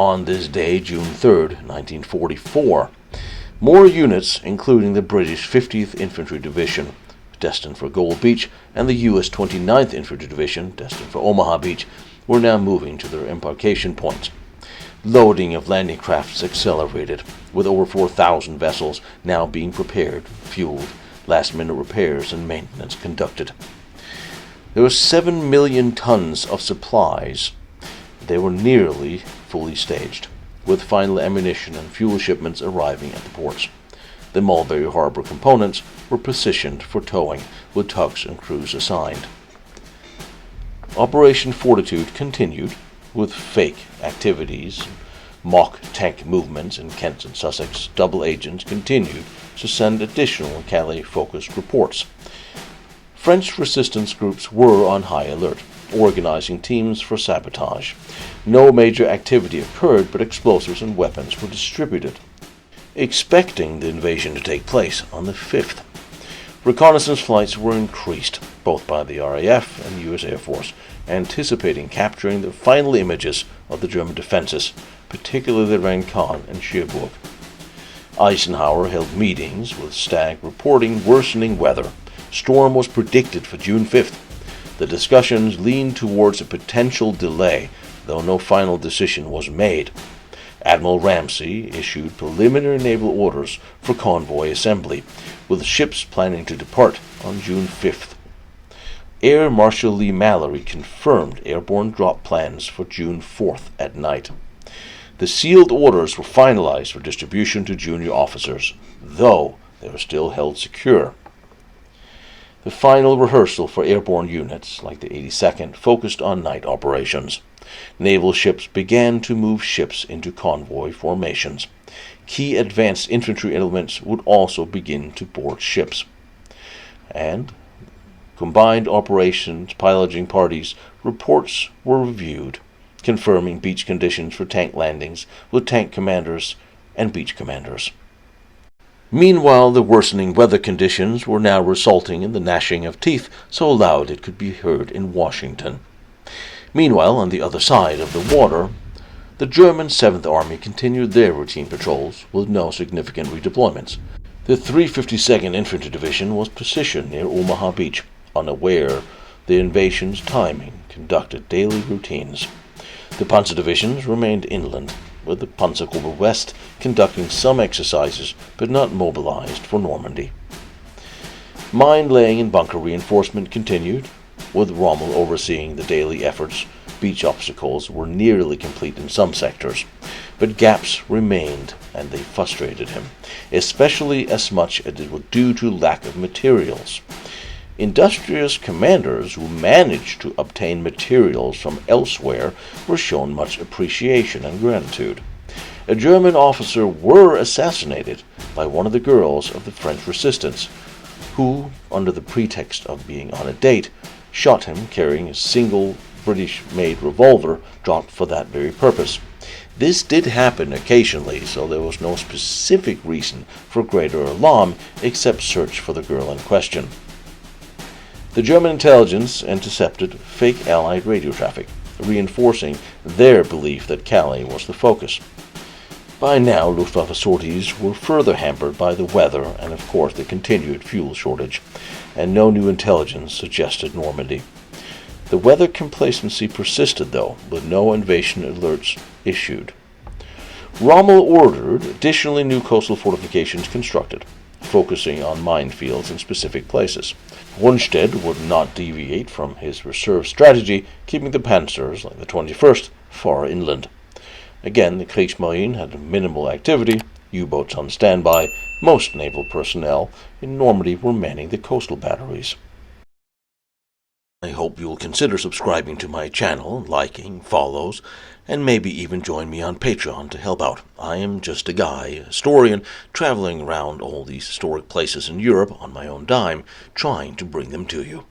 On this day, June 3rd, 1944, more units, including the British 50th Infantry Division, destined for Gold Beach, and the U.S. 29th Infantry Division, destined for Omaha Beach, were now moving to their embarkation points. Loading of landing crafts accelerated, with over 4,000 vessels now being prepared, fueled, last-minute repairs and maintenance conducted. There were 7 million tons of supplies. They were nearly fully staged, with final ammunition and fuel shipments arriving at the ports. The Mulberry Harbor components were positioned for towing, with tugs and crews assigned. Operation Fortitude continued, with fake activities, mock tank movements in Kent and Sussex. Double agents continued to send additional Calais-focused reports. French resistance groups were on high alert, organizing teams for sabotage. No major activity occurred, but explosives and weapons were distributed, expecting the invasion to take place on the 5th. Reconnaissance flights were increased, both by the RAF and U.S. Air Force, anticipating capturing the final images of the German defenses, particularly Rancon and Cherbourg. Eisenhower held meetings with Stagg reporting worsening weather. Storm was predicted for June 5th. The discussions leaned towards a potential delay, though no final decision was made. Admiral Ramsey issued preliminary naval orders for convoy assembly, with ships planning to depart on June 5th. Air Marshal Lee Mallory confirmed airborne drop plans for June 4th at night. The sealed orders were finalized for distribution to junior officers, though they were still held secure. The final rehearsal for airborne units, like the 82nd, focused on night operations. Naval ships began to move ships into convoy formations. Key advanced infantry elements would also begin to board ships. And combined operations piloting parties reports were reviewed, confirming beach conditions for tank landings with tank commanders and beach commanders. Meanwhile, the worsening weather conditions were now resulting in the gnashing of teeth so loud it could be heard in Washington. Meanwhile, on the other side of the water, the German 7th Army continued their routine patrols with no significant redeployments. The 352nd Infantry Division was positioned near Omaha Beach, unaware the invasion's timing, conducted daily routines. The Panzer divisions remained inland, with the Panzergruppe West conducting some exercises but not mobilized for Normandy. Mine-laying and bunker reinforcement continued, with Rommel overseeing the daily efforts. Beach obstacles were nearly complete in some sectors, but gaps remained and they frustrated him, especially as much as it was due to lack of materials. Industrious commanders who managed to obtain materials from elsewhere were shown much appreciation and gratitude. A German officer were assassinated by one of the girls of the French resistance, who, under the pretext of being on a date, shot him carrying a single British-made revolver dropped for that very purpose. This did happen occasionally, so there was no specific reason for greater alarm except search for the girl in question. The German intelligence intercepted fake Allied radio traffic, reinforcing their belief that Calais was the focus. By now, Luftwaffe sorties were further hampered by the weather and, of course, the continued fuel shortage, and no new intelligence suggested Normandy. The weather complacency persisted, though, with no invasion alerts issued. Rommel ordered additionally new coastal fortifications constructed, focusing on minefields in specific places. Rundstedt would not deviate from his reserve strategy, keeping the panzers, like the 21st, far inland. Again, the Kriegsmarine had minimal activity, U-boats on standby. Most naval personnel in Normandy were manning the coastal batteries. I hope you'll consider subscribing to my channel, liking, follows, and maybe even join me on Patreon to help out. I am just a guy, a historian, traveling around all these historic places in Europe on my own dime, trying to bring them to you.